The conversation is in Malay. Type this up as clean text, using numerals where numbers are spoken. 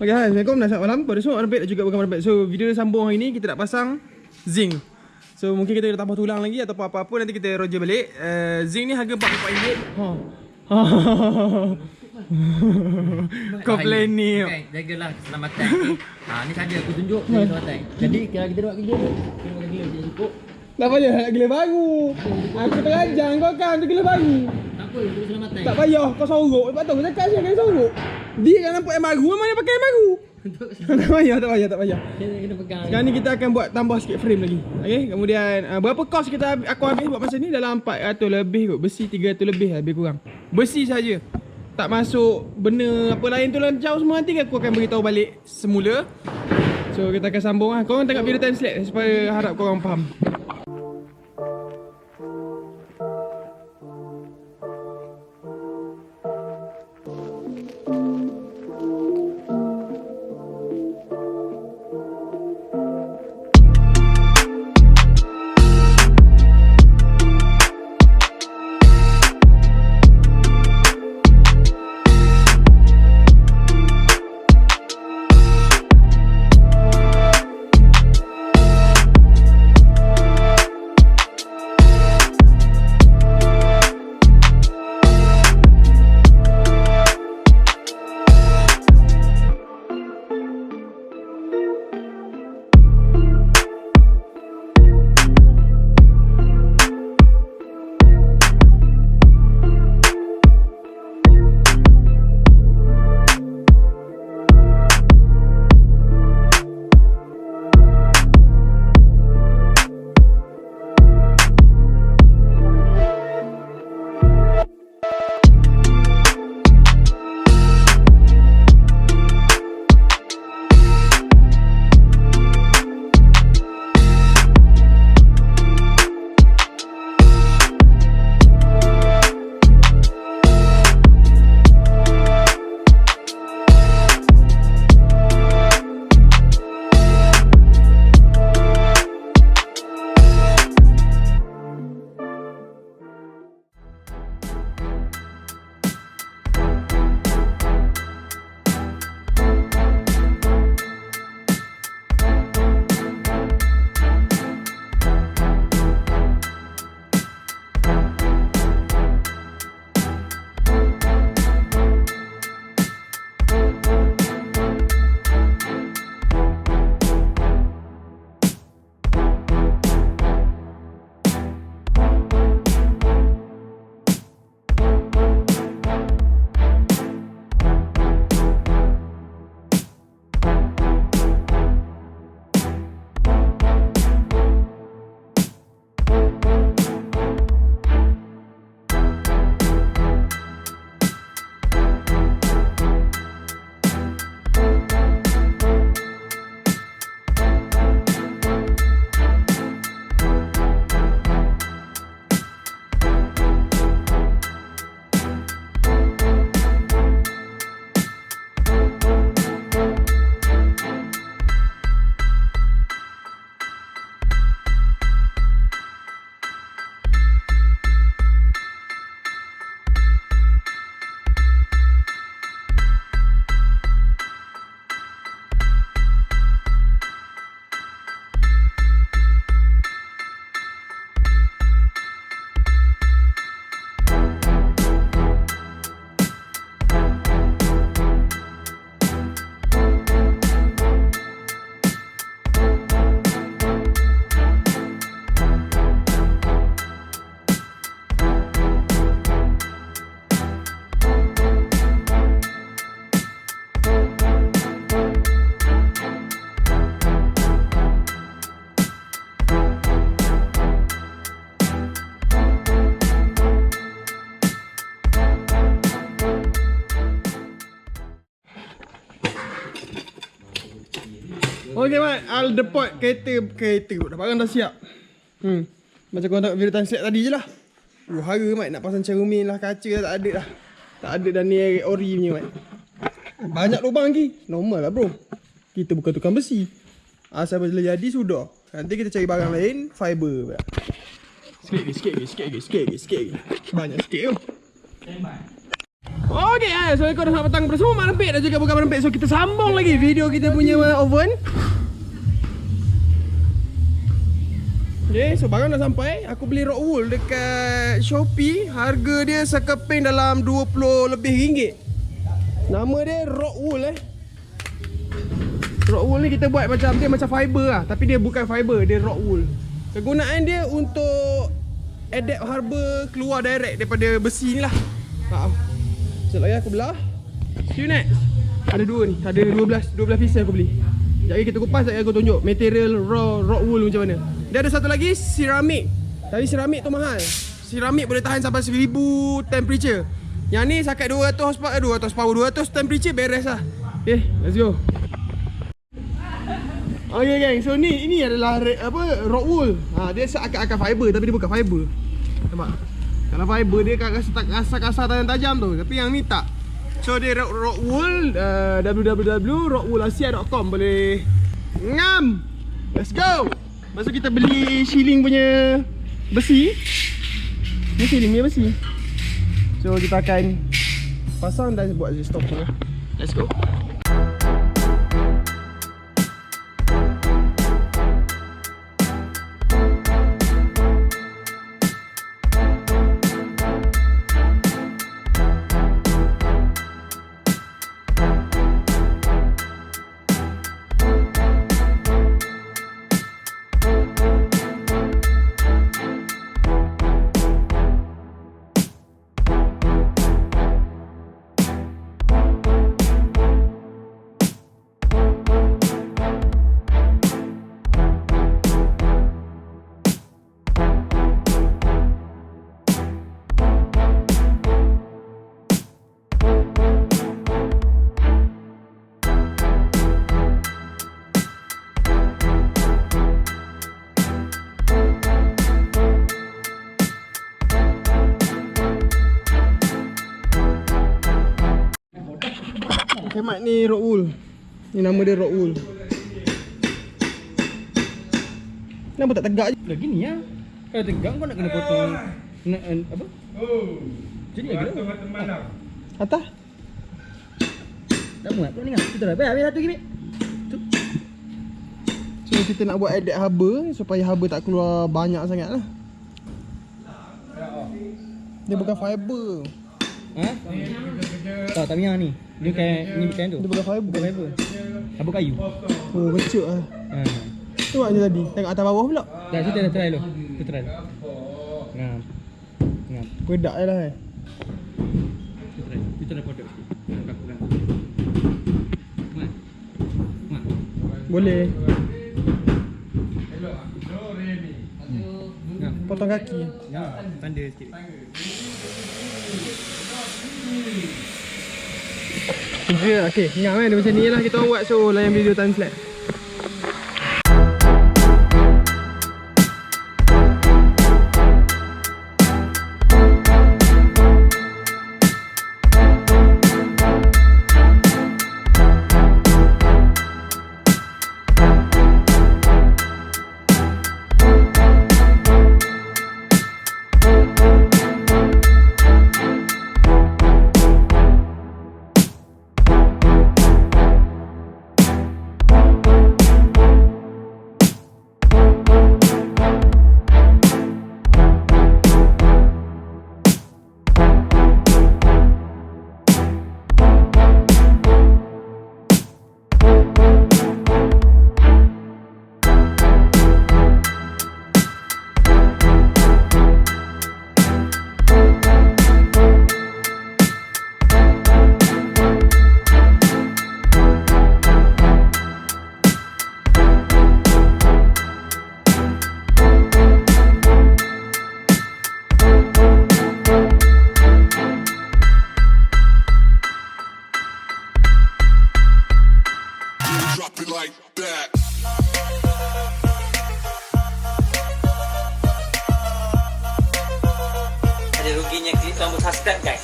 Okay, hai, Assalamualaikum. Dah selamat malam. Pada semua orang baik dan juga bukan orang baik. So, video dia sambung hari ni kita nak pasang zinc. So, mungkin kita nak tambah tulang lagi atau apa-apa nanti kita roger balik. Zinc ni harga RM44. Kau plan ni. Okay, jagalah keselamatan. Ni saja aku tunjuk keselamatan. Jadi kalau kita buat kerja ni, kita buat gelar dia cukup. Tak payah nak gelar baru. Aku terajang kau kan tu gelar baru. Tak apa, untuk keselamatan. Tak payah kau sorok. Lepas tu aku cakap siapa kena sorok. Dia kan nampak yang baru, memang dia pakai yang baru. Tak payah, tak payah, tak payah. Kena pegang. Sekarang ni kita akan buat tambah sikit frame lagi. Okey, kemudian berapa kos aku habis buat masa ni? Dalam 400 lebih kot. Besi 300 lebih lebih kurang. Besi saja. Tak masuk benda apa lain tu lancar semua, nanti aku akan beritahu balik semula. So kita akan sambung lah. Korang tengok video time slap supaya harap korang faham. Okey Mat, Al depot kereta dah barang dah siap. Macam kau tengok video time slap tadi je lah. Hara Mat, nak pasang cermin lah, kaca dah tak ada dah. Tak ada dah ni ori punya Mat. Banyak lubang lagi. Normal lah bro. Kita bukan tukang besi. Asal bila jadi sudah. Nanti kita cari barang lain, fiber. Sikit lagi. Banyak sikit tu. Okay, Assalamualaikum dah petang pada semua. Mak Rempik dan juga bukan Mak Rempik. So kita sambung lagi video kita punya oven. Okay, so barang dah sampai. Aku beli RockWool dekat Shopee. Harga dia sekeping dalam 20 lebih ringgit. Nama dia RockWool RockWool ni kita buat macam dia macam fiber lah. Tapi dia bukan fiber, dia RockWool. Kegunaan dia untuk adapt harbor keluar direct daripada besi ni lah. Sekejap lagi aku belah. See you next. Ada dua ni, ada 12 pieces aku beli. Sekejap lagi kita kupas, sekejap lagi aku tunjuk material RockWool macam mana. Dia ada satu lagi ceramik. Tapi ceramik tu mahal. Ceramik boleh tahan sampai 1000 temperature. Yang ni sakat 200 power, 200 temperature beres lah. Okay, let's go. Okay gang, so ini adalah RockWool. Dia seakan-akan fiber tapi dia bukan fiber. Nampak? Kalau fiber dia rasa kasar tajam tu, tapi yang ni tak. So dia RockWool, www.rockwoolasia.com, boleh ngam. Let's go. Lepas tu kita beli shilling punya besi. Ni shilling punya besi. So kita akan pasang dan buat je stopper. Let's go. Hemat ni RockWool. Ni nama dia RockWool. Kenapa tak tegak je? Dah gini ya. Kalau tegak kau nak kena potong apa? Jadi lagi dah. Atas? Tak muat kau ni kan. Kita dah habis satu gini. Tu. So kita nak buat adapt harbor supaya harbor tak keluar banyak sangat lah. Dia bukan fiber. Tak minyak ni. Dia bukan tu. Dia bukan fiber. Bukan fiber. Apa kayu? Oh, kecil lah. Tengok je tadi. Tengok atas bawah pula. Dah, kita dah try dulu. Kita try. Ngam. Pedak je lah Kita try potong sikit. Boleh. Potong kaki. Tanda sikit. Okay, ingat kan dia macam ni lah kita orang buat. So layan video time slap. Ada ruginya klik tombol subscribe guys.